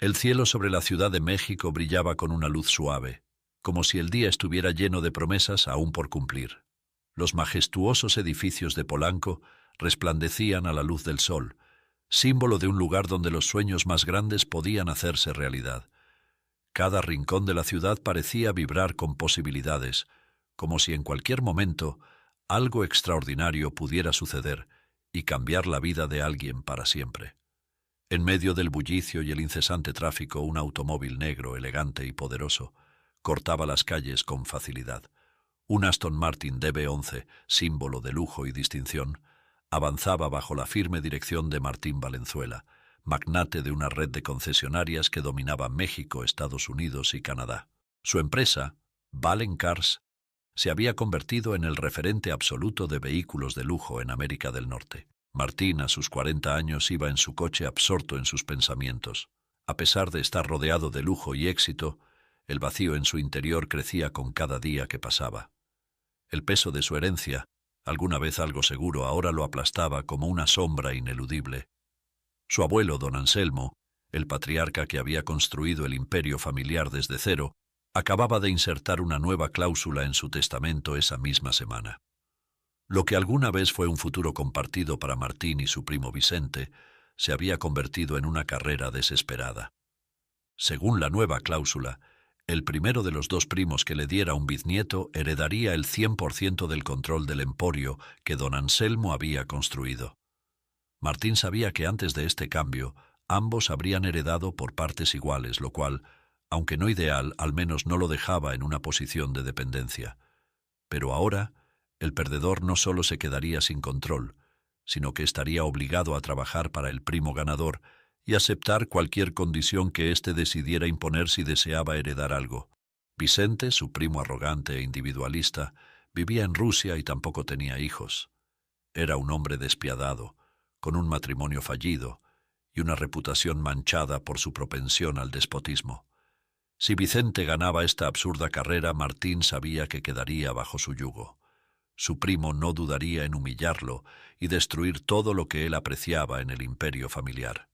El cielo sobre la Ciudad de México brillaba con una luz suave, como si el día estuviera lleno de promesas aún por cumplir. Los majestuosos edificios de Polanco resplandecían a la luz del sol, símbolo de un lugar donde los sueños más grandes podían hacerse realidad. Cada rincón de la ciudad parecía vibrar con posibilidades, como si en cualquier momento algo extraordinario pudiera suceder y cambiar la vida de alguien para siempre. En medio del bullicio y el incesante tráfico, un automóvil negro, elegante y poderoso, cortaba las calles con facilidad. Un Aston Martin DB11, símbolo de lujo y distinción, avanzaba bajo la firme dirección de Martín Valenzuela, magnate de una red de concesionarias que dominaba México, Estados Unidos y Canadá. Su empresa, Valen Cars, se había convertido en el referente absoluto de vehículos de lujo en América del Norte. Martín, a sus 40 años, iba en su coche absorto en sus pensamientos. A pesar de estar rodeado de lujo y éxito, el vacío en su interior crecía con cada día que pasaba. El peso de su herencia, alguna vez algo seguro, ahora lo aplastaba como una sombra ineludible. Su abuelo, don Anselmo, el patriarca que había construido el imperio familiar desde cero, acababa de insertar una nueva cláusula en su testamento esa misma semana. Lo que alguna vez fue un futuro compartido para Martín y su primo Vicente, se había convertido en una carrera desesperada. Según la nueva cláusula, el primero de los dos primos que le diera un bisnieto heredaría el 100% del control del emporio que don Anselmo había construido. Martín sabía que antes de este cambio, ambos habrían heredado por partes iguales, lo cual, aunque no ideal, al menos no lo dejaba en una posición de dependencia. Pero ahora, el perdedor no solo se quedaría sin control, sino que estaría obligado a trabajar para el primo ganador y aceptar cualquier condición que éste decidiera imponer si deseaba heredar algo. Vicente, su primo arrogante e individualista, vivía en Rusia y tampoco tenía hijos. Era un hombre despiadado, con un matrimonio fallido y una reputación manchada por su propensión al despotismo. Si Vicente ganaba esta absurda carrera, Martín sabía que quedaría bajo su yugo. Su primo no dudaría en humillarlo y destruir todo lo que él apreciaba en el imperio familiar.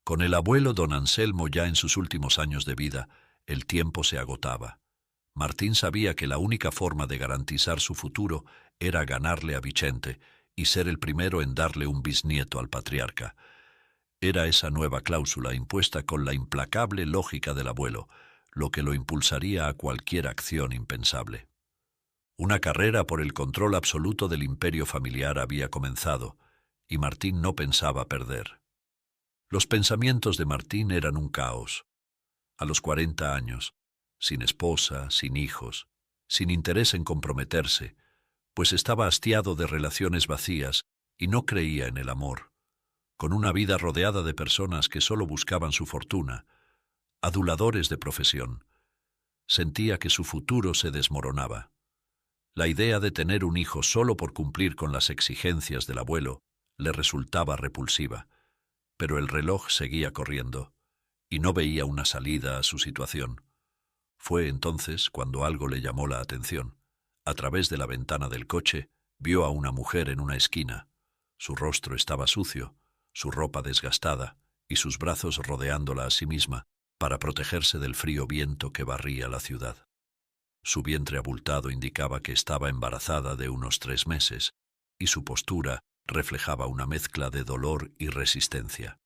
Con el abuelo don Anselmo ya en sus últimos años de vida, el tiempo se agotaba. Martín sabía que la única forma de garantizar su futuro era ganarle a Vicente y ser el primero en darle un bisnieto al patriarca. Era esa nueva cláusula impuesta con la implacable lógica del abuelo, lo que lo impulsaría a cualquier acción impensable. Una carrera por el control absoluto del imperio familiar había comenzado, y Martín no pensaba perder. Los pensamientos de Martín eran un caos. A los 40 años, sin esposa, sin hijos, sin interés en comprometerse, pues estaba hastiado de relaciones vacías y no creía en el amor, con una vida rodeada de personas que solo buscaban su fortuna, aduladores de profesión, sentía que su futuro se desmoronaba. La idea de tener un hijo solo por cumplir con las exigencias del abuelo le resultaba repulsiva, pero el reloj seguía corriendo y no veía una salida a su situación. Fue entonces cuando algo le llamó la atención. A través de la ventana del coche vio a una mujer en una esquina. Su rostro estaba sucio, su ropa desgastada y sus brazos rodeándola a sí misma para protegerse del frío viento que barría la ciudad. Su vientre abultado indicaba que estaba embarazada de unos 3 meses, y su postura reflejaba una mezcla de dolor y resistencia.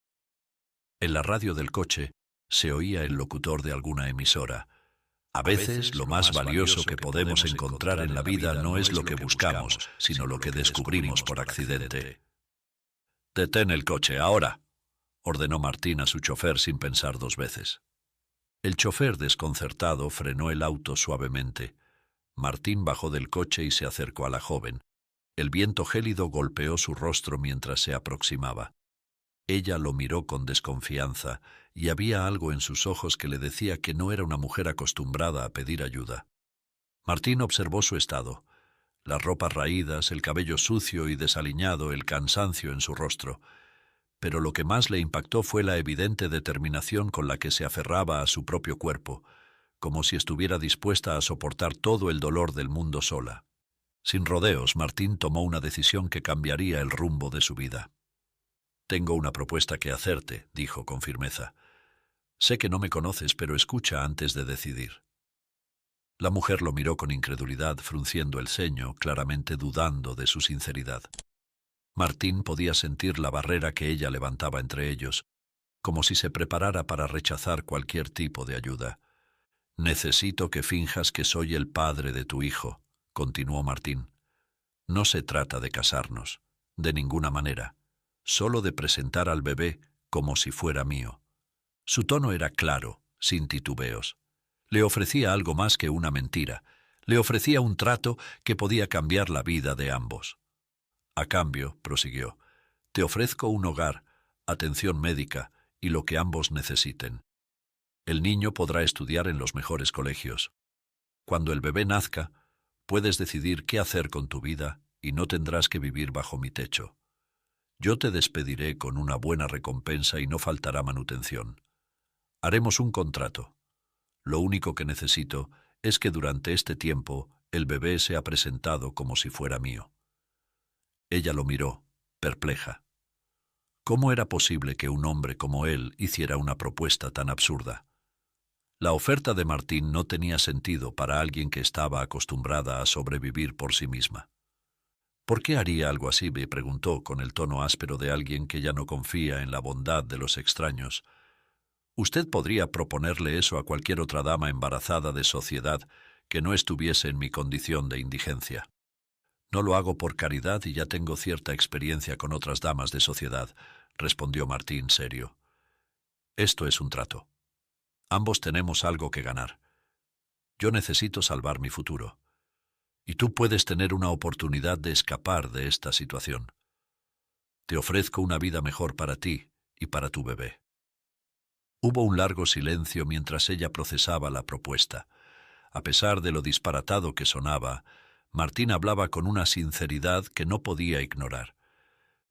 En la radio del coche se oía el locutor de alguna emisora. A veces lo más valioso que podemos encontrar en la vida no es lo que buscamos, sino lo que descubrimos por accidente. «Detén el coche, ahora», ordenó Martín a su chofer sin pensar 2 veces. El chofer, desconcertado, frenó el auto suavemente. Martín bajó del coche y se acercó a la joven. El viento gélido golpeó su rostro mientras se aproximaba. Ella lo miró con desconfianza y había algo en sus ojos que le decía que no era una mujer acostumbrada a pedir ayuda. Martín observó su estado: las ropas raídas, el cabello sucio y desaliñado, el cansancio en su rostro. Pero lo que más le impactó fue la evidente determinación con la que se aferraba a su propio cuerpo, como si estuviera dispuesta a soportar todo el dolor del mundo sola. Sin rodeos, Martín tomó una decisión que cambiaría el rumbo de su vida. «Tengo una propuesta que hacerte», dijo con firmeza. Sé que no me conoces, pero escucha antes de decidir. La mujer lo miró con incredulidad, frunciendo el ceño, claramente dudando de su sinceridad. Martín podía sentir la barrera que ella levantaba entre ellos, como si se preparara para rechazar cualquier tipo de ayuda. «Necesito que finjas que soy el padre de tu hijo», continuó Martín. «No se trata de casarnos, de ninguna manera, solo de presentar al bebé como si fuera mío». Su tono era claro, sin titubeos. Le ofrecía algo más que una mentira. Le ofrecía un trato que podía cambiar la vida de ambos. «A cambio», prosiguió, «te ofrezco un hogar, atención médica y lo que ambos necesiten. El niño podrá estudiar en los mejores colegios. Cuando el bebé nazca, puedes decidir qué hacer con tu vida y no tendrás que vivir bajo mi techo. Yo te despediré con una buena recompensa y no faltará manutención. Haremos un contrato. Lo único que necesito es que durante este tiempo el bebé sea presentado como si fuera mío». Ella lo miró, perpleja. ¿Cómo era posible que un hombre como él hiciera una propuesta tan absurda? La oferta de Martín no tenía sentido para alguien que estaba acostumbrada a sobrevivir por sí misma. «¿Por qué haría algo así?», me preguntó con el tono áspero de alguien que ya no confía en la bondad de los extraños. «Usted podría proponerle eso a cualquier otra dama embarazada de sociedad que no estuviese en mi condición de indigencia». «No lo hago por caridad y ya tengo cierta experiencia con otras damas de sociedad», respondió Martín serio. «Esto es un trato. Ambos tenemos algo que ganar. Yo necesito salvar mi futuro. Y tú puedes tener una oportunidad de escapar de esta situación. Te ofrezco una vida mejor para ti y para tu bebé». Hubo un largo silencio mientras ella procesaba la propuesta. A pesar de lo disparatado que sonaba, Martín hablaba con una sinceridad que no podía ignorar.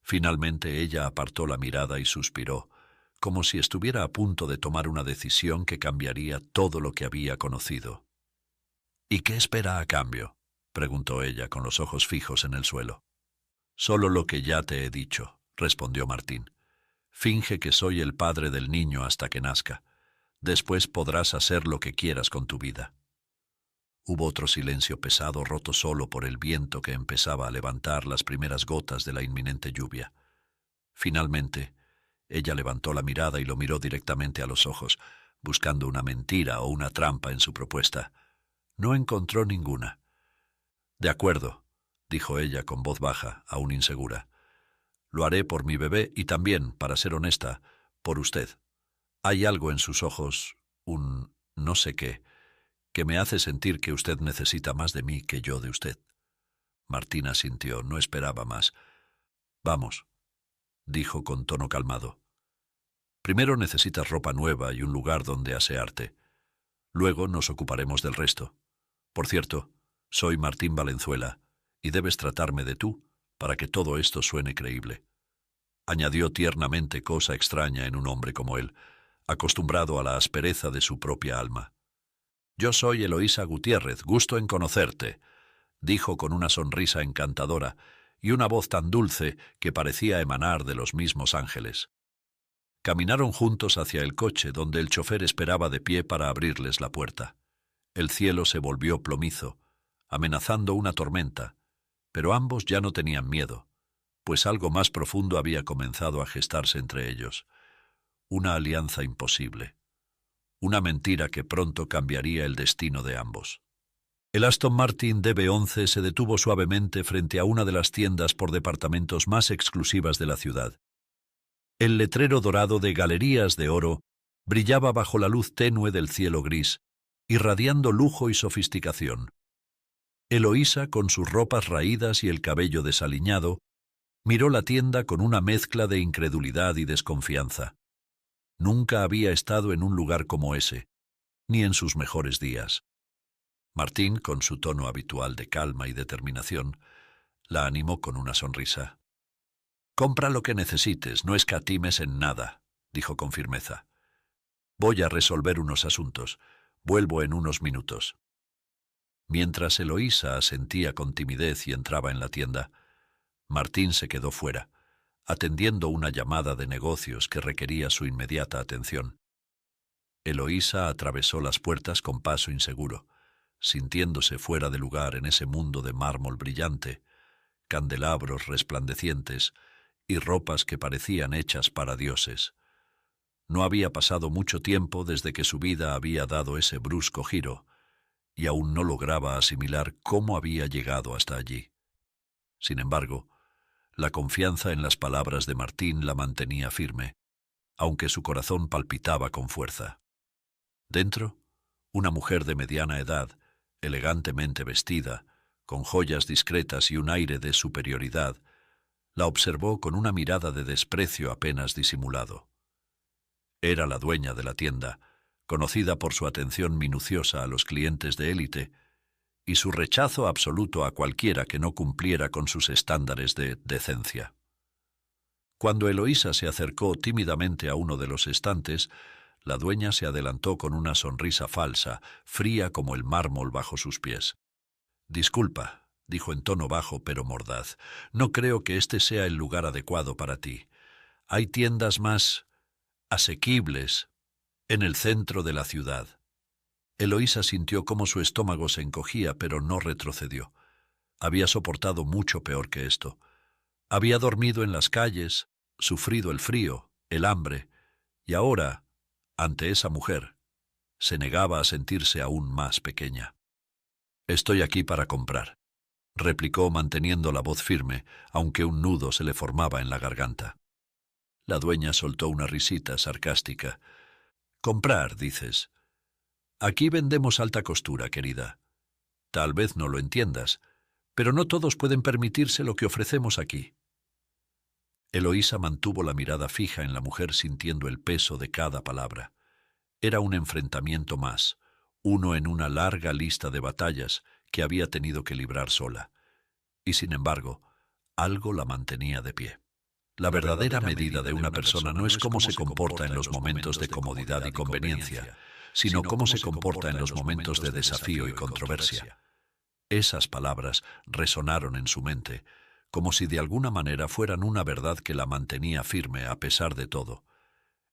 Finalmente ella apartó la mirada y suspiró, como si estuviera a punto de tomar una decisión que cambiaría todo lo que había conocido. «¿Y qué espera a cambio?», preguntó ella con los ojos fijos en el suelo. «Solo lo que ya te he dicho», respondió Martín. «Finge que soy el padre del niño hasta que nazca. Después podrás hacer lo que quieras con tu vida». Hubo otro silencio pesado, roto solo por el viento que empezaba a levantar las primeras gotas de la inminente lluvia. Finalmente, ella levantó la mirada y lo miró directamente a los ojos, buscando una mentira o una trampa en su propuesta. No encontró ninguna. «De acuerdo», dijo ella con voz baja, aún insegura. «Lo haré por mi bebé y también, para ser honesta, por usted. Hay algo en sus ojos, un no sé qué, que me hace sentir que usted necesita más de mí que yo de usted». Martina asintió, no esperaba más. «Vamos», dijo con tono calmado. «Primero necesitas ropa nueva y un lugar donde asearte. Luego nos ocuparemos del resto. Por cierto, soy Martín Valenzuela, y debes tratarme de tú para que todo esto suene creíble», añadió tiernamente, cosa extraña en un hombre como él, acostumbrado a la aspereza de su propia alma. «Yo soy Eloísa Gutiérrez, gusto en conocerte», dijo con una sonrisa encantadora y una voz tan dulce que parecía emanar de los mismos ángeles. Caminaron juntos hacia el coche, donde el chofer esperaba de pie para abrirles la puerta. El cielo se volvió plomizo, amenazando una tormenta, pero ambos ya no tenían miedo, pues algo más profundo había comenzado a gestarse entre ellos. Una alianza imposible. Una mentira que pronto cambiaría el destino de ambos. El Aston Martin DB11 se detuvo suavemente frente a una de las tiendas por departamentos más exclusivas de la ciudad. El letrero dorado de Galerías de Oro brillaba bajo la luz tenue del cielo gris, irradiando lujo y sofisticación. Eloísa, con sus ropas raídas y el cabello desaliñado, miró la tienda con una mezcla de incredulidad y desconfianza. Nunca había estado en un lugar como ese, ni en sus mejores días. Martín, con su tono habitual de calma y determinación, la animó con una sonrisa. «Compra lo que necesites, no escatimes en nada», dijo con firmeza. «Voy a resolver unos asuntos. Vuelvo en unos minutos». Mientras Eloísa asentía con timidez y entraba en la tienda, Martín se quedó fuera, atendiendo una llamada de negocios que requería su inmediata atención. Eloísa atravesó las puertas con paso inseguro, sintiéndose fuera de lugar en ese mundo de mármol brillante, candelabros resplandecientes y ropas que parecían hechas para dioses. No había pasado mucho tiempo desde que su vida había dado ese brusco giro, y aún no lograba asimilar cómo había llegado hasta allí. Sin embargo, la confianza en las palabras de Martín la mantenía firme, aunque su corazón palpitaba con fuerza. Dentro, una mujer de mediana edad, elegantemente vestida, con joyas discretas y un aire de superioridad, la observó con una mirada de desprecio apenas disimulado. Era la dueña de la tienda, conocida por su atención minuciosa a los clientes de élite y su rechazo absoluto a cualquiera que no cumpliera con sus estándares de decencia. Cuando Eloísa se acercó tímidamente a uno de los estantes, la dueña se adelantó con una sonrisa falsa, fría como el mármol bajo sus pies. «Disculpa», dijo en tono bajo pero mordaz, «no creo que este sea el lugar adecuado para ti. Hay tiendas más asequibles en el centro de la ciudad». Eloísa sintió cómo su estómago se encogía, pero no retrocedió. Había soportado mucho peor que esto. Había dormido en las calles, sufrido el frío, el hambre, y ahora, ante esa mujer, se negaba a sentirse aún más pequeña. «Estoy aquí para comprar», replicó manteniendo la voz firme, aunque un nudo se le formaba en la garganta. La dueña soltó una risita sarcástica. «Comprar, dices. Aquí vendemos alta costura, querida. Tal vez no lo entiendas, pero no todos pueden permitirse lo que ofrecemos aquí». Eloísa mantuvo la mirada fija en la mujer sintiendo el peso de cada palabra. Era un enfrentamiento más, uno en una larga lista de batallas que había tenido que librar sola. Y sin embargo, algo la mantenía de pie. La verdadera medida de una persona no es cómo se comporta en los momentos de comodidad y conveniencia, sino cómo se comporta en los momentos de desafío y controversia. Esas palabras resonaron en su mente, como si de alguna manera fueran una verdad que la mantenía firme a pesar de todo.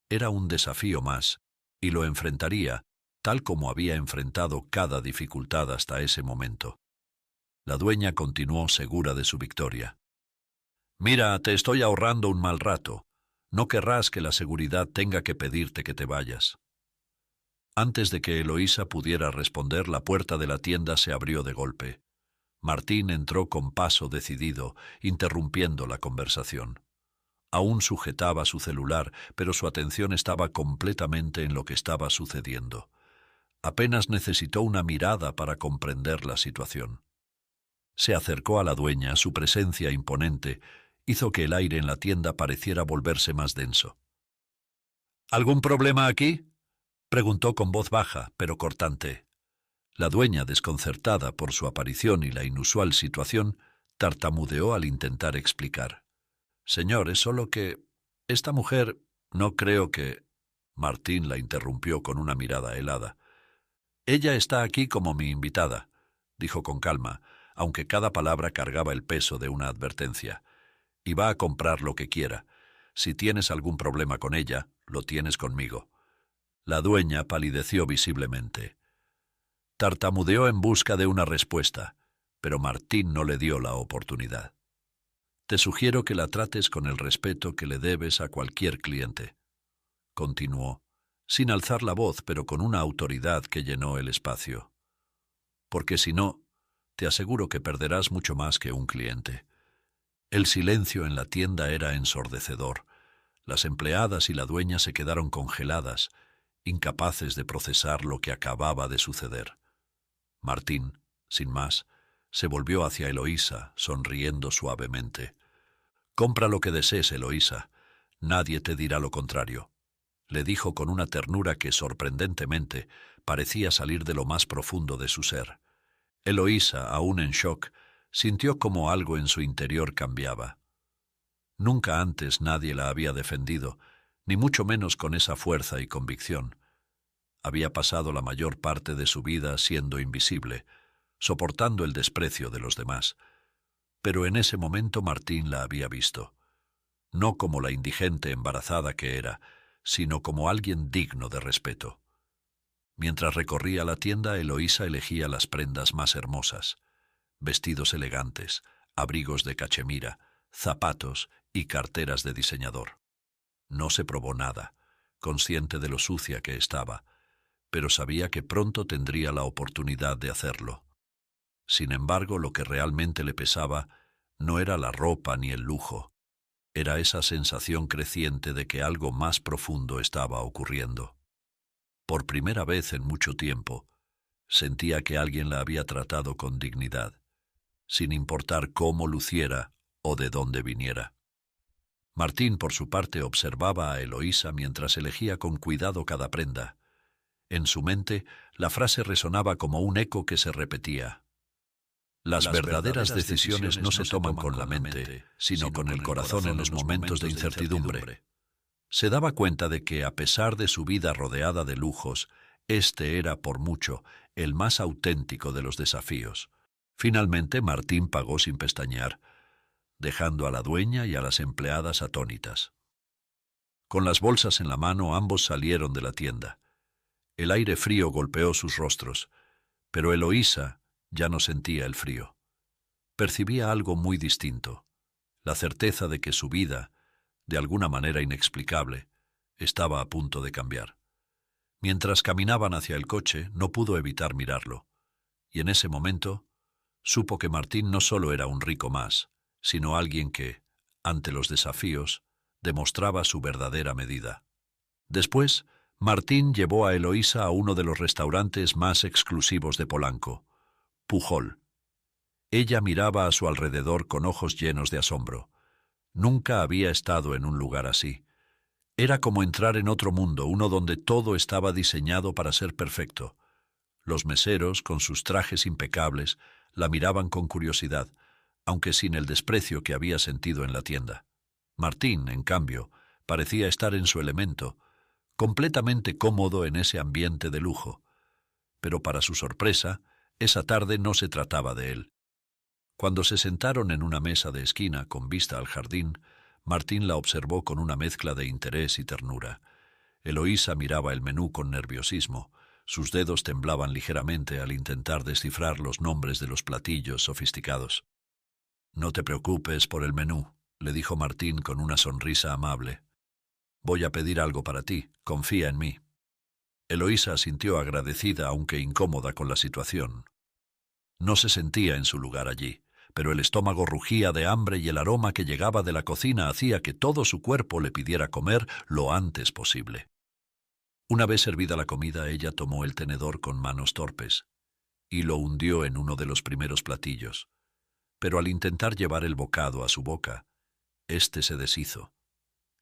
Era un desafío más, y lo enfrentaría, tal como había enfrentado cada dificultad hasta ese momento. La dueña continuó segura de su victoria. «Mira, te estoy ahorrando un mal rato. No querrás que la seguridad tenga que pedirte que te vayas». Antes de que Eloísa pudiera responder, la puerta de la tienda se abrió de golpe. Martín entró con paso decidido, interrumpiendo la conversación. Aún sujetaba su celular, pero su atención estaba completamente en lo que estaba sucediendo. Apenas necesitó una mirada para comprender la situación. Se acercó a la dueña, su presencia imponente hizo que el aire en la tienda pareciera volverse más denso. «¿Algún problema aquí?», preguntó con voz baja, pero cortante. La dueña, desconcertada por su aparición y la inusual situación, tartamudeó al intentar explicar. «Señor, es solo que... esta mujer... no creo que...». Martín la interrumpió con una mirada helada. «Ella está aquí como mi invitada», dijo con calma, aunque cada palabra cargaba el peso de una advertencia. «Y va a comprar lo que quiera. Si tienes algún problema con ella, lo tienes conmigo». La dueña palideció visiblemente. Tartamudeó en busca de una respuesta, pero Martín no le dio la oportunidad. «Te sugiero que la trates con el respeto que le debes a cualquier cliente», continuó, sin alzar la voz, pero con una autoridad que llenó el espacio. «Porque si no, te aseguro que perderás mucho más que un cliente». El silencio en la tienda era ensordecedor. Las empleadas y la dueña se quedaron congeladas, incapaces de procesar lo que acababa de suceder. Martín, sin más, se volvió hacia Eloísa, sonriendo suavemente. «Compra lo que desees, Eloísa. Nadie te dirá lo contrario», le dijo con una ternura que, sorprendentemente, parecía salir de lo más profundo de su ser. Eloísa, aún en shock, sintió como algo en su interior cambiaba. Nunca antes nadie la había defendido, ni mucho menos con esa fuerza y convicción. Había pasado la mayor parte de su vida siendo invisible, soportando el desprecio de los demás. Pero en ese momento Martín la había visto, no como la indigente embarazada que era, sino como alguien digno de respeto. Mientras recorría la tienda, Eloísa elegía las prendas más hermosas: vestidos elegantes, abrigos de cachemira, zapatos y carteras de diseñador. No se probó nada, consciente de lo sucia que estaba, pero sabía que pronto tendría la oportunidad de hacerlo. Sin embargo, lo que realmente le pesaba no era la ropa ni el lujo, era esa sensación creciente de que algo más profundo estaba ocurriendo. Por primera vez en mucho tiempo, sentía que alguien la había tratado con dignidad, sin importar cómo luciera o de dónde viniera. Martín, por su parte, observaba a Eloísa mientras elegía con cuidado cada prenda. En su mente, la frase resonaba como un eco que se repetía: las verdaderas decisiones no se toman con la mente, sino con el corazón en los momentos de incertidumbre. Se daba cuenta de que, a pesar de su vida rodeada de lujos, este era, por mucho, el más auténtico de los desafíos. Finalmente, Martín pagó sin pestañear, dejando a la dueña y a las empleadas atónitas. Con las bolsas en la mano, ambos salieron de la tienda. El aire frío golpeó sus rostros, pero Eloísa ya no sentía el frío. Percibía algo muy distinto: la certeza de que su vida, de alguna manera inexplicable, estaba a punto de cambiar. Mientras caminaban hacia el coche, no pudo evitar mirarlo, y en ese momento supo que Martín no solo era un rico más, sino alguien que, ante los desafíos, demostraba su verdadera medida. Después, Martín llevó a Eloísa a uno de los restaurantes más exclusivos de Polanco, Pujol. Ella miraba a su alrededor con ojos llenos de asombro. Nunca había estado en un lugar así. Era como entrar en otro mundo, uno donde todo estaba diseñado para ser perfecto. Los meseros, con sus trajes impecables, la miraban con curiosidad, aunque sin el desprecio que había sentido en la tienda. Martín, en cambio, parecía estar en su elemento, completamente cómodo en ese ambiente de lujo. Pero para su sorpresa, esa tarde no se trataba de él. Cuando se sentaron en una mesa de esquina con vista al jardín, Martín la observó con una mezcla de interés y ternura. Eloísa miraba el menú con nerviosismo. Sus dedos temblaban ligeramente al intentar descifrar los nombres de los platillos sofisticados. «No te preocupes por el menú», le dijo Martín con una sonrisa amable. «Voy a pedir algo para ti, confía en mí». Eloísa sintió agradecida, aunque incómoda con la situación. No se sentía en su lugar allí, pero el estómago rugía de hambre y el aroma que llegaba de la cocina hacía que todo su cuerpo le pidiera comer lo antes posible. Una vez servida la comida, ella tomó el tenedor con manos torpes y lo hundió en uno de los primeros platillos. Pero al intentar llevar el bocado a su boca, éste se deshizo,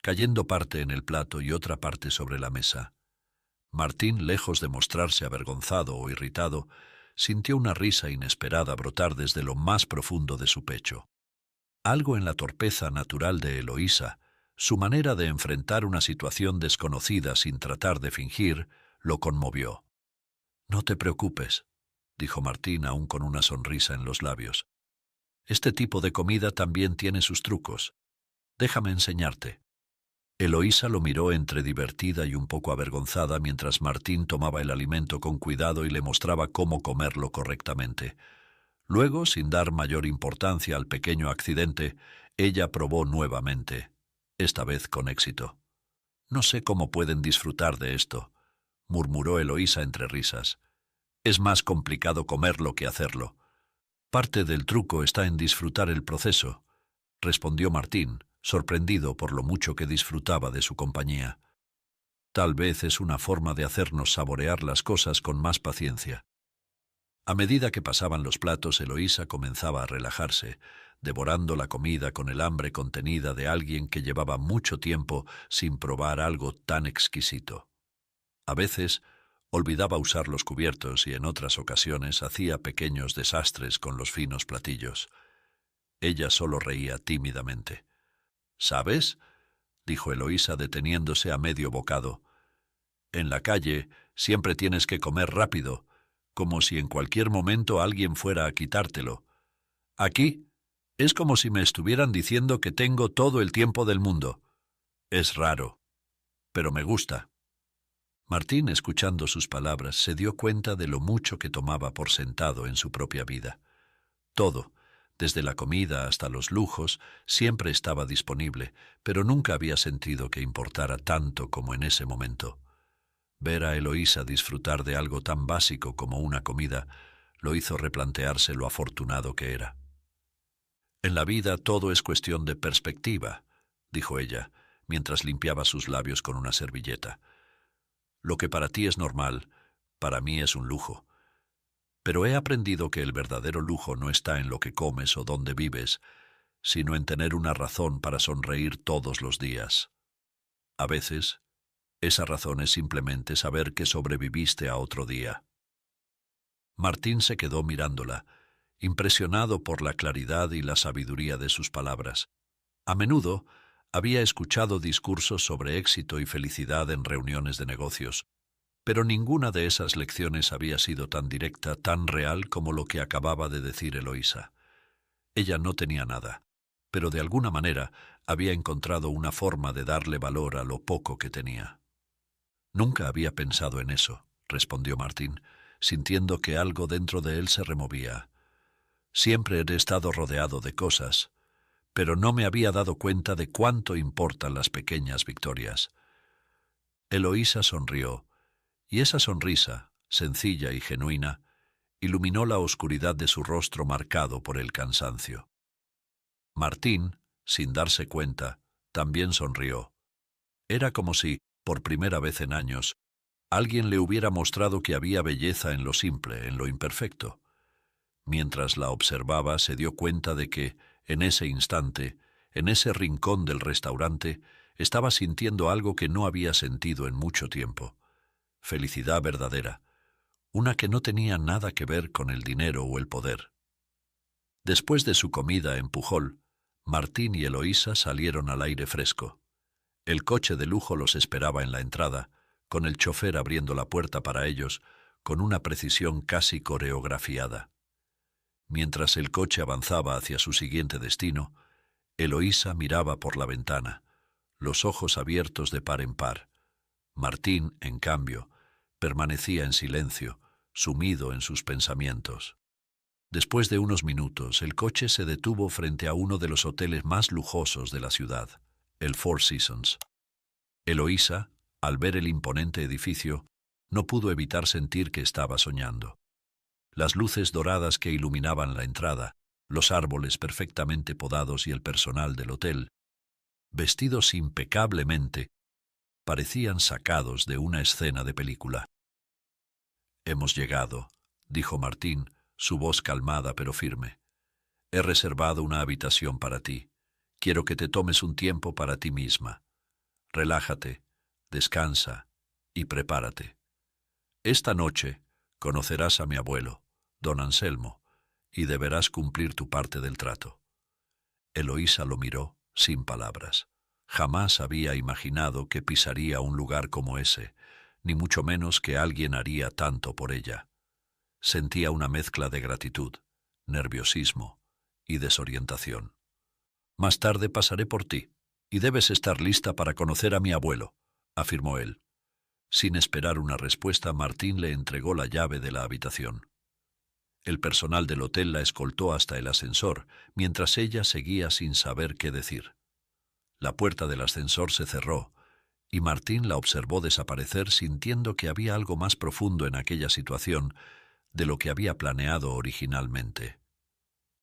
cayendo parte en el plato y otra parte sobre la mesa. Martín, lejos de mostrarse avergonzado o irritado, sintió una risa inesperada brotar desde lo más profundo de su pecho. Algo en la torpeza natural de Eloísa, su manera de enfrentar una situación desconocida sin tratar de fingir, lo conmovió. «No te preocupes», dijo Martín aún con una sonrisa en los labios. «Este tipo de comida también tiene sus trucos. Déjame enseñarte». Eloísa lo miró entre divertida y un poco avergonzada mientras Martín tomaba el alimento con cuidado y le mostraba cómo comerlo correctamente. Luego, sin dar mayor importancia al pequeño accidente, ella probó nuevamente, esta vez con éxito. «No sé cómo pueden disfrutar de esto», murmuró Eloísa entre risas. «Es más complicado comerlo que hacerlo». «Parte del truco está en disfrutar el proceso», respondió Martín, sorprendido por lo mucho que disfrutaba de su compañía. «Tal vez es una forma de hacernos saborear las cosas con más paciencia». A medida que pasaban los platos, Eloísa comenzaba a relajarse, devorando la comida con el hambre contenida de alguien que llevaba mucho tiempo sin probar algo tan exquisito. A veces olvidaba usar los cubiertos y en otras ocasiones hacía pequeños desastres con los finos platillos. Ella solo reía tímidamente. «¿Sabes?», dijo Eloísa deteniéndose a medio bocado. «En la calle siempre tienes que comer rápido, como si en cualquier momento alguien fuera a quitártelo. Aquí es como si me estuvieran diciendo que tengo todo el tiempo del mundo. Es raro, pero me gusta». Martín, escuchando sus palabras, se dio cuenta de lo mucho que tomaba por sentado en su propia vida. Todo, desde la comida hasta los lujos, siempre estaba disponible, pero nunca había sentido que importara tanto como en ese momento. Ver a Eloísa disfrutar de algo tan básico como una comida lo hizo replantearse lo afortunado que era. «En la vida todo es cuestión de perspectiva», dijo ella, mientras limpiaba sus labios con una servilleta. «Lo que para ti es normal, para mí es un lujo. Pero he aprendido que el verdadero lujo no está en lo que comes o dónde vives, sino en tener una razón para sonreír todos los días. A veces, esa razón es simplemente saber que sobreviviste a otro día». Martín se quedó mirándola, impresionado por la claridad y la sabiduría de sus palabras. A menudo había escuchado discursos sobre éxito y felicidad en reuniones de negocios, pero ninguna de esas lecciones había sido tan directa, tan real como lo que acababa de decir Eloísa. Ella no tenía nada, pero de alguna manera había encontrado una forma de darle valor a lo poco que tenía. «Nunca había pensado en eso», respondió Martín, sintiendo que algo dentro de él se removía. «Siempre he estado rodeado de cosas, pero no me había dado cuenta de cuánto importan las pequeñas victorias». Eloísa sonrió, y esa sonrisa, sencilla y genuina, iluminó la oscuridad de su rostro marcado por el cansancio. Martín, sin darse cuenta, también sonrió. Era como si, por primera vez en años, alguien le hubiera mostrado que había belleza en lo simple, en lo imperfecto. Mientras la observaba, se dio cuenta de que, en ese instante, en ese rincón del restaurante, estaba sintiendo algo que no había sentido en mucho tiempo. Felicidad verdadera, una que no tenía nada que ver con el dinero o el poder. Después de su comida en Pujol, Martín y Eloísa salieron al aire fresco. El coche de lujo los esperaba en la entrada, con el chofer abriendo la puerta para ellos, con una precisión casi coreografiada. Mientras el coche avanzaba hacia su siguiente destino, Eloísa miraba por la ventana, los ojos abiertos de par en par. Martín, en cambio, permanecía en silencio, sumido en sus pensamientos. Después de unos minutos, el coche se detuvo frente a uno de los hoteles más lujosos de la ciudad, el Four Seasons. Eloísa, al ver el imponente edificio, no pudo evitar sentir que estaba soñando. Las luces doradas que iluminaban la entrada, los árboles perfectamente podados y el personal del hotel, vestidos impecablemente, parecían sacados de una escena de película. «Hemos llegado», dijo Martín, su voz calmada pero firme. «He reservado una habitación para ti. Quiero que te tomes un tiempo para ti misma. Relájate, descansa y prepárate. Esta noche conocerás a mi abuelo, don Anselmo, y deberás cumplir tu parte del trato». Eloísa lo miró sin palabras. Jamás había imaginado que pisaría un lugar como ese, ni mucho menos que alguien haría tanto por ella. Sentía una mezcla de gratitud, nerviosismo y desorientación. «Más tarde pasaré por ti, y debes estar lista para conocer a mi abuelo», afirmó él. Sin esperar una respuesta, Martín le entregó la llave de la habitación. El personal del hotel la escoltó hasta el ascensor, mientras ella seguía sin saber qué decir. La puerta del ascensor se cerró, y Martín la observó desaparecer, sintiendo que había algo más profundo en aquella situación de lo que había planeado originalmente.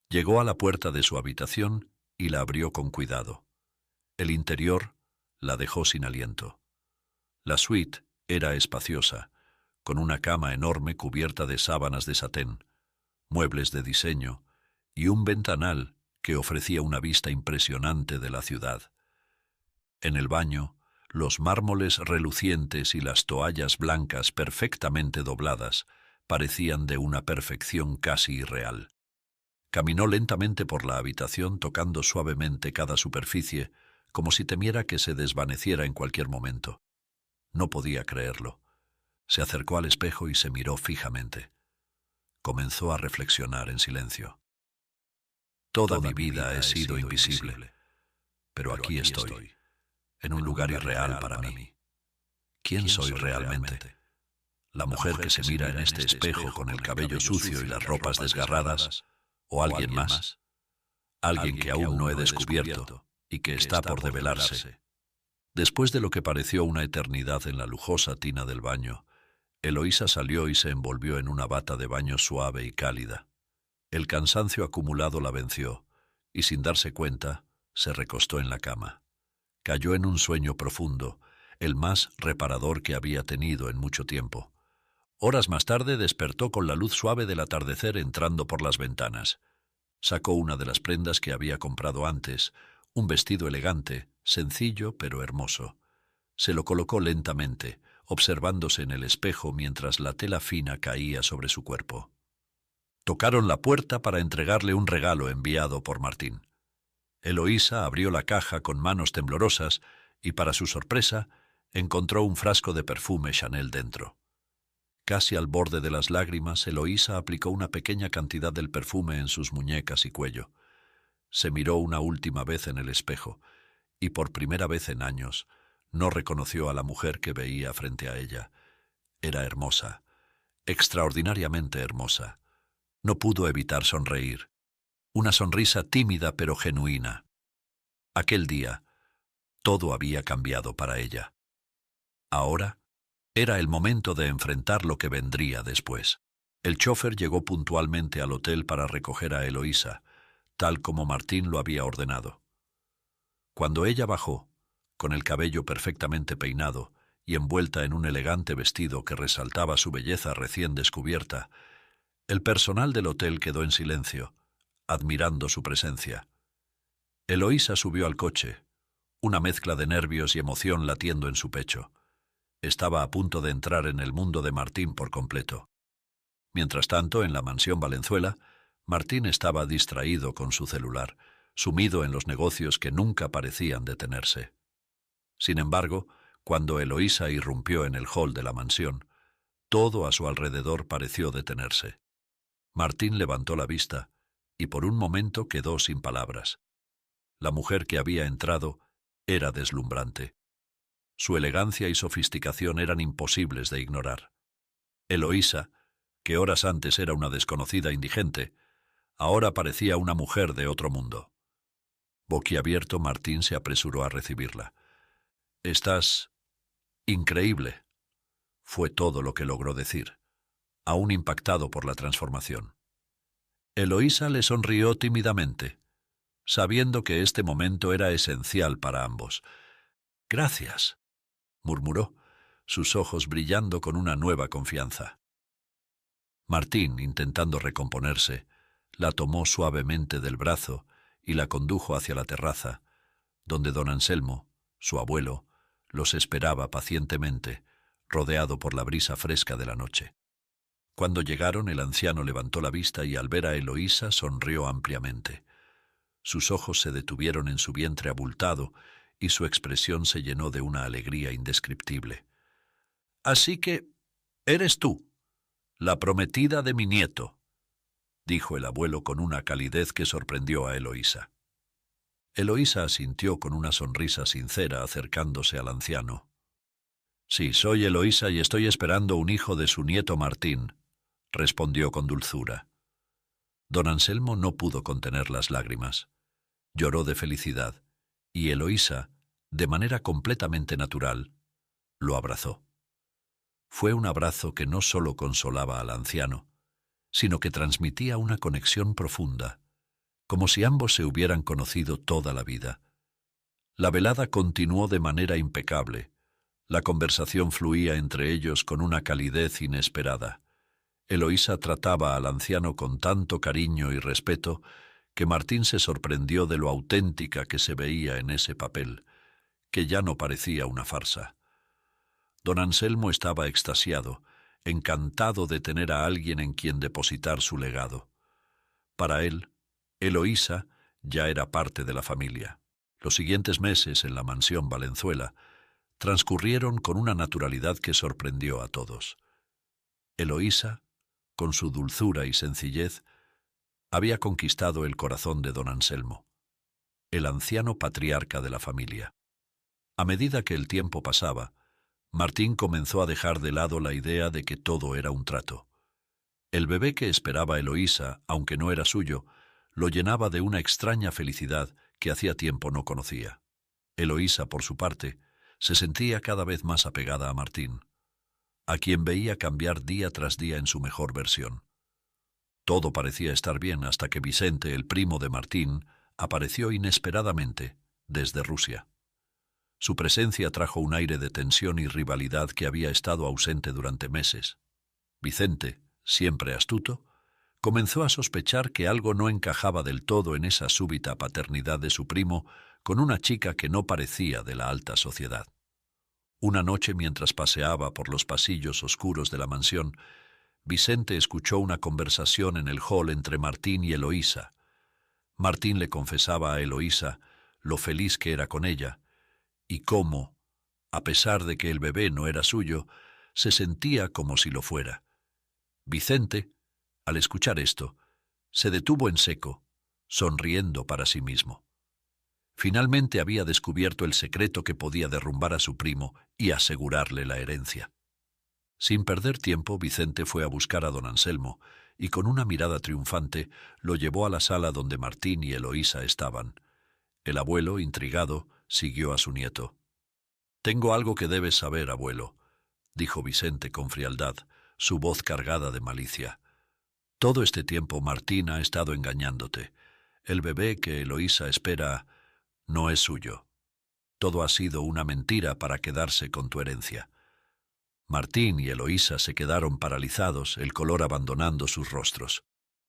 Llegó a la puerta de su habitación y la abrió con cuidado. El interior la dejó sin aliento. La suite era espaciosa, con una cama enorme cubierta de sábanas de satén, muebles de diseño y un ventanal que ofrecía una vista impresionante de la ciudad. En el baño, los mármoles relucientes y las toallas blancas perfectamente dobladas parecían de una perfección casi irreal. Caminó lentamente por la habitación, tocando suavemente cada superficie, como si temiera que se desvaneciera en cualquier momento. No podía creerlo. Se acercó al espejo y se miró fijamente. Comenzó a reflexionar en silencio. Toda mi vida he sido invisible, pero aquí estoy, en un lugar irreal para mí. ¿Quién soy realmente? ¿La mujer que se mira en este espejo con el cabello sucio y las ropas desgarradas? ¿O alguien más? Alguien que aún no he descubierto y que está por develarse. Después de lo que pareció una eternidad en la lujosa tina del baño, Eloísa salió y se envolvió en una bata de baño suave y cálida. El cansancio acumulado la venció, y sin darse cuenta, se recostó en la cama. Cayó en un sueño profundo, el más reparador que había tenido en mucho tiempo. Horas más tarde despertó con la luz suave del atardecer entrando por las ventanas. Sacó una de las prendas que había comprado antes, un vestido elegante, sencillo pero hermoso. Se lo colocó lentamente, observándose en el espejo mientras la tela fina caía sobre su cuerpo. Tocaron la puerta para entregarle un regalo enviado por Martín. Eloísa abrió la caja con manos temblorosas y, para su sorpresa, encontró un frasco de perfume Chanel dentro. Casi al borde de las lágrimas, Eloísa aplicó una pequeña cantidad del perfume en sus muñecas y cuello. Se miró una última vez en el espejo y, por primera vez en años, no reconoció a la mujer que veía frente a ella. Era hermosa, extraordinariamente hermosa. No pudo evitar sonreír. Una sonrisa tímida pero genuina. Aquel día, todo había cambiado para ella. Ahora, era el momento de enfrentar lo que vendría después. El chofer llegó puntualmente al hotel para recoger a Eloísa, tal como Martín lo había ordenado. Cuando ella bajó, con el cabello perfectamente peinado y envuelta en un elegante vestido que resaltaba su belleza recién descubierta, el personal del hotel quedó en silencio, admirando su presencia. Eloísa subió al coche, una mezcla de nervios y emoción latiendo en su pecho. Estaba a punto de entrar en el mundo de Martín por completo. Mientras tanto, en la mansión Valenzuela, Martín estaba distraído con su celular, sumido en los negocios que nunca parecían detenerse. Sin embargo, cuando Eloísa irrumpió en el hall de la mansión, todo a su alrededor pareció detenerse. Martín levantó la vista y por un momento quedó sin palabras. La mujer que había entrado era deslumbrante. Su elegancia y sofisticación eran imposibles de ignorar. Eloísa, que horas antes era una desconocida indigente, ahora parecía una mujer de otro mundo. Boquiabierto, Martín se apresuró a recibirla. «Estás increíble», fue todo lo que logró decir, aún impactado por la transformación. Eloísa le sonrió tímidamente, sabiendo que este momento era esencial para ambos. «Gracias», murmuró, sus ojos brillando con una nueva confianza. Martín, intentando recomponerse, la tomó suavemente del brazo y la condujo hacia la terraza, donde don Anselmo, su abuelo, los esperaba pacientemente, rodeado por la brisa fresca de la noche. Cuando llegaron, el anciano levantó la vista y al ver a Eloísa sonrió ampliamente. Sus ojos se detuvieron en su vientre abultado y su expresión se llenó de una alegría indescriptible. «Así que eres tú, la prometida de mi nieto», dijo el abuelo con una calidez que sorprendió a Eloísa. Eloísa asintió con una sonrisa sincera acercándose al anciano. «Sí, soy Eloísa y estoy esperando un hijo de su nieto Martín», respondió con dulzura. Don Anselmo no pudo contener las lágrimas. Lloró de felicidad, y Eloísa, de manera completamente natural, lo abrazó. Fue un abrazo que no solo consolaba al anciano, sino que transmitía una conexión profunda, como si ambos se hubieran conocido toda la vida. La velada continuó de manera impecable. La conversación fluía entre ellos con una calidez inesperada. Eloísa trataba al anciano con tanto cariño y respeto que Martín se sorprendió de lo auténtica que se veía en ese papel, que ya no parecía una farsa. Don Anselmo estaba extasiado, encantado de tener a alguien en quien depositar su legado. Para él, Eloísa ya era parte de la familia. Los siguientes meses en la mansión Valenzuela transcurrieron con una naturalidad que sorprendió a todos. Eloísa, con su dulzura y sencillez, había conquistado el corazón de don Anselmo, el anciano patriarca de la familia. A medida que el tiempo pasaba, Martín comenzó a dejar de lado la idea de que todo era un trato. El bebé que esperaba Eloísa, aunque no era suyo, lo llenaba de una extraña felicidad que hacía tiempo no conocía. Eloísa, por su parte, se sentía cada vez más apegada a Martín, a quien veía cambiar día tras día en su mejor versión. Todo parecía estar bien hasta que Vicente, el primo de Martín, apareció inesperadamente desde Rusia. Su presencia trajo un aire de tensión y rivalidad que había estado ausente durante meses. Vicente, siempre astuto, comenzó a sospechar que algo no encajaba del todo en esa súbita paternidad de su primo con una chica que no parecía de la alta sociedad. Una noche, mientras paseaba por los pasillos oscuros de la mansión, Vicente escuchó una conversación en el hall entre Martín y Eloísa. Martín le confesaba a Eloísa lo feliz que era con ella y cómo, a pesar de que el bebé no era suyo, se sentía como si lo fuera. Vicente, al escuchar esto, se detuvo en seco, sonriendo para sí mismo. Finalmente había descubierto el secreto que podía derrumbar a su primo y asegurarle la herencia. Sin perder tiempo, Vicente fue a buscar a don Anselmo y con una mirada triunfante lo llevó a la sala donde Martín y Eloísa estaban. El abuelo, intrigado, siguió a su nieto. «Tengo algo que debes saber, abuelo», dijo Vicente con frialdad, su voz cargada de malicia. «Todo este tiempo Martín ha estado engañándote. El bebé que Eloísa espera no es suyo. Todo ha sido una mentira para quedarse con tu herencia». Martín y Eloísa se quedaron paralizados, el color abandonando sus rostros.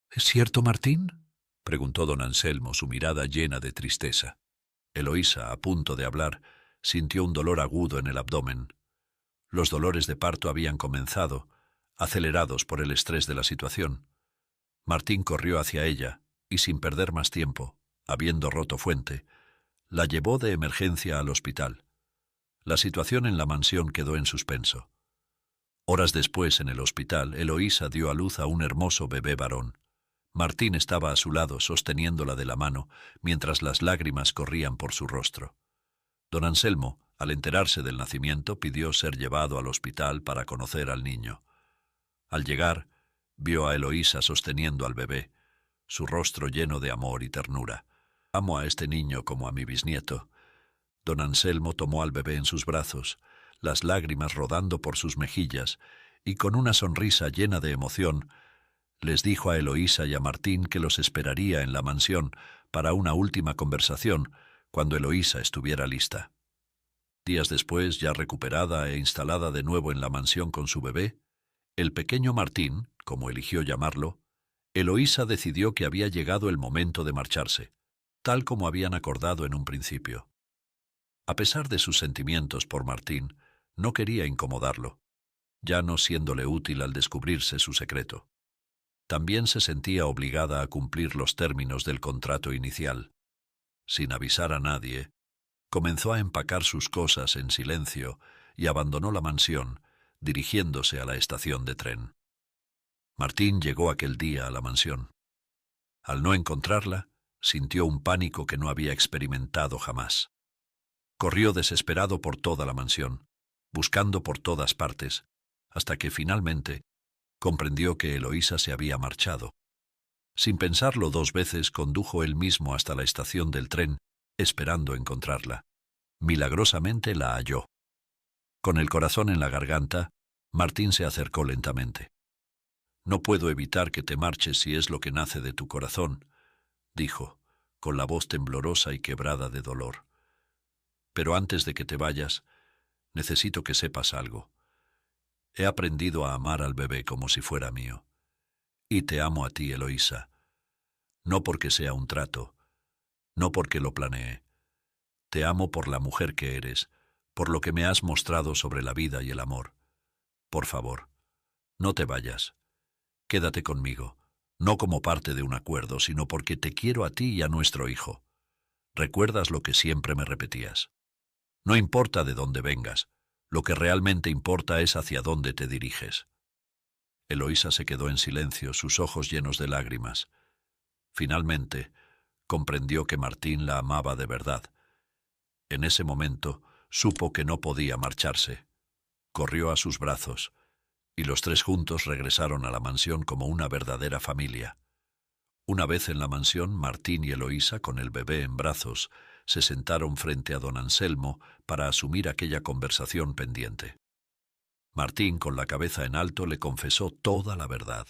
«¿Es cierto, Martín?», preguntó don Anselmo, su mirada llena de tristeza. Eloísa, a punto de hablar, sintió un dolor agudo en el abdomen. Los dolores de parto habían comenzado, acelerados por el estrés de la situación. Martín corrió hacia ella y, sin perder más tiempo, habiendo roto fuente, la llevó de emergencia al hospital. La situación en la mansión quedó en suspenso. Horas después, en el hospital, Eloísa dio a luz a un hermoso bebé varón. Martín estaba a su lado, sosteniéndola de la mano, mientras las lágrimas corrían por su rostro. Don Anselmo, al enterarse del nacimiento, pidió ser llevado al hospital para conocer al niño. Al llegar, vio a Eloísa sosteniendo al bebé, su rostro lleno de amor y ternura. «Amo a este niño como a mi bisnieto». Don Anselmo tomó al bebé en sus brazos, las lágrimas rodando por sus mejillas, y con una sonrisa llena de emoción, les dijo a Eloísa y a Martín que los esperaría en la mansión para una última conversación cuando Eloísa estuviera lista. Días después, ya recuperada e instalada de nuevo en la mansión con su bebé, el pequeño Martín, como eligió llamarlo, Eloísa decidió que había llegado el momento de marcharse, tal como habían acordado en un principio. A pesar de sus sentimientos por Martín, no quería incomodarlo, ya no siéndole útil al descubrirse su secreto. También se sentía obligada a cumplir los términos del contrato inicial. Sin avisar a nadie, comenzó a empacar sus cosas en silencio y abandonó la mansión, dirigiéndose a la estación de tren. Martín llegó aquel día a la mansión. Al no encontrarla, sintió un pánico que no había experimentado jamás. Corrió desesperado por toda la mansión, buscando por todas partes, hasta que finalmente comprendió que Eloísa se había marchado. Sin pensarlo dos veces, condujo él mismo hasta la estación del tren, esperando encontrarla. Milagrosamente la halló. Con el corazón en la garganta, Martín se acercó lentamente. «No puedo evitar que te marches si es lo que nace de tu corazón», dijo, con la voz temblorosa y quebrada de dolor. «Pero antes de que te vayas, necesito que sepas algo. He aprendido a amar al bebé como si fuera mío. Y te amo a ti, Eloísa. No porque sea un trato, no porque lo planeé. Te amo por la mujer que eres, por lo que me has mostrado sobre la vida y el amor. Por favor, no te vayas. Quédate conmigo, no como parte de un acuerdo, sino porque te quiero a ti y a nuestro hijo. ¿Recuerdas lo que siempre me repetías? No importa de dónde vengas, lo que realmente importa es hacia dónde te diriges». Eloísa se quedó en silencio, sus ojos llenos de lágrimas. Finalmente, comprendió que Martín la amaba de verdad. En ese momento, supo que no podía marcharse. corrió a sus brazos, y los tres juntos regresaron a la mansión como una verdadera familia. Una vez en la mansión, Martín y Eloísa, con el bebé en brazos, se sentaron frente a don Anselmo para asumir aquella conversación pendiente. Martín, con la cabeza en alto, le confesó toda la verdad.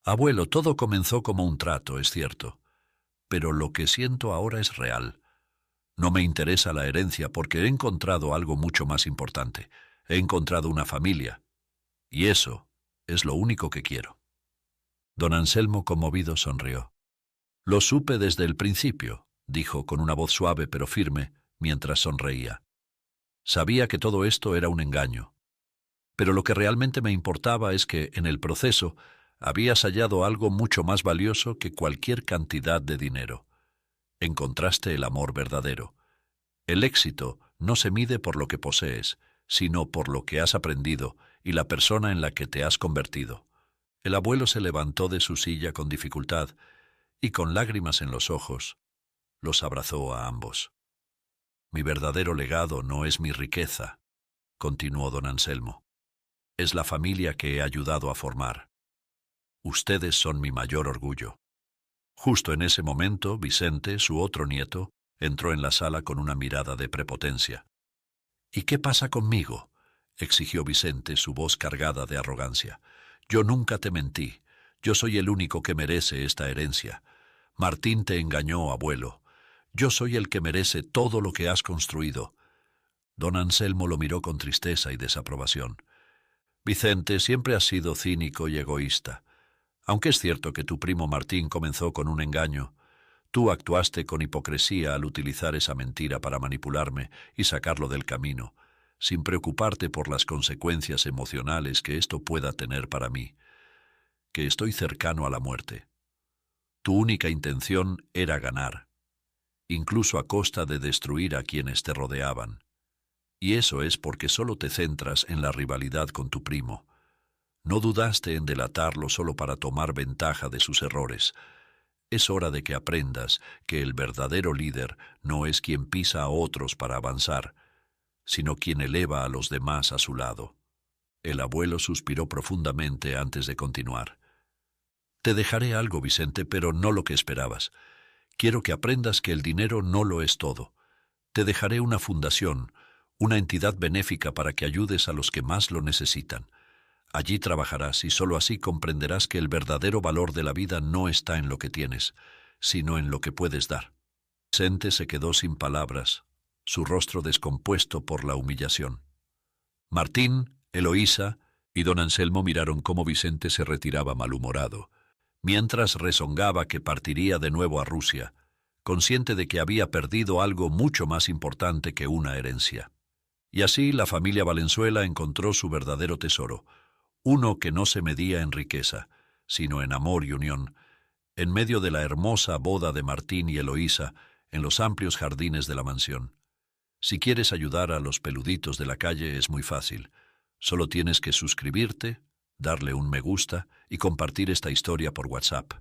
«Abuelo, todo comenzó como un trato, es cierto, pero lo que siento ahora es real. No me interesa la herencia porque he encontrado algo mucho más importante. He encontrado una familia, y eso es lo único que quiero». Don Anselmo, conmovido, sonrió. «Lo supe desde el principio», dijo con una voz suave pero firme, mientras sonreía. «Sabía que todo esto era un engaño. Pero lo que realmente me importaba es que, en el proceso, habías hallado algo mucho más valioso que cualquier cantidad de dinero. Encontraste el amor verdadero. El éxito no se mide por lo que posees, sino por lo que has aprendido y la persona en la que te has convertido». El abuelo se levantó de su silla con dificultad y, con lágrimas en los ojos, los abrazó a ambos. «Mi verdadero legado no es mi riqueza», continuó don Anselmo. «Es la familia que he ayudado a formar. Ustedes son mi mayor orgullo». Justo en ese momento, Vicente, su otro nieto, entró en la sala con una mirada de prepotencia. «¿Y qué pasa conmigo?», exigió Vicente, su voz cargada de arrogancia. «Yo nunca te mentí. Yo soy el único que merece esta herencia. Martín te engañó, abuelo. Yo soy el que merece todo lo que has construido». Don Anselmo lo miró con tristeza y desaprobación. «Vicente, siempre has sido cínico y egoísta. Aunque es cierto que tu primo Martín comenzó con un engaño, tú actuaste con hipocresía al utilizar esa mentira para manipularme y sacarlo del camino, sin preocuparte por las consecuencias emocionales que esto pueda tener para mí, que estoy cercano a la muerte. Tu única intención era ganar, incluso a costa de destruir a quienes te rodeaban. Y eso es porque solo te centras en la rivalidad con tu primo. No dudaste en delatarlo solo para tomar ventaja de sus errores. Es hora de que aprendas que el verdadero líder no es quien pisa a otros para avanzar, sino quien eleva a los demás a su lado». El abuelo suspiró profundamente antes de continuar. «Te dejaré algo, Vicente, pero no lo que esperabas. Quiero que aprendas que el dinero no lo es todo. Te dejaré una fundación, una entidad benéfica para que ayudes a los que más lo necesitan. Allí trabajarás y solo así comprenderás que el verdadero valor de la vida no está en lo que tienes, sino en lo que puedes dar». Vicente se quedó sin palabras, su rostro descompuesto por la humillación. Martín, Eloísa y don Anselmo miraron cómo Vicente se retiraba malhumorado, mientras rezongaba que partiría de nuevo a Rusia, consciente de que había perdido algo mucho más importante que una herencia. Y así la familia Valenzuela encontró su verdadero tesoro, uno que no se medía en riqueza, sino en amor y unión, en medio de la hermosa boda de Martín y Eloísa en los amplios jardines de la mansión. Si quieres ayudar a los peluditos de la calle es muy fácil. Solo tienes que suscribirte, darle un me gusta y compartir esta historia por WhatsApp.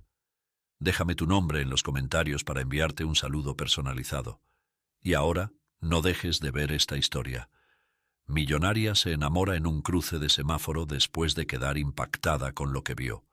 Déjame tu nombre en los comentarios para enviarte un saludo personalizado. Y ahora, no dejes de ver esta historia. Millonaria se enamora en un cruce de semáforo después de quedar impactada con lo que vio.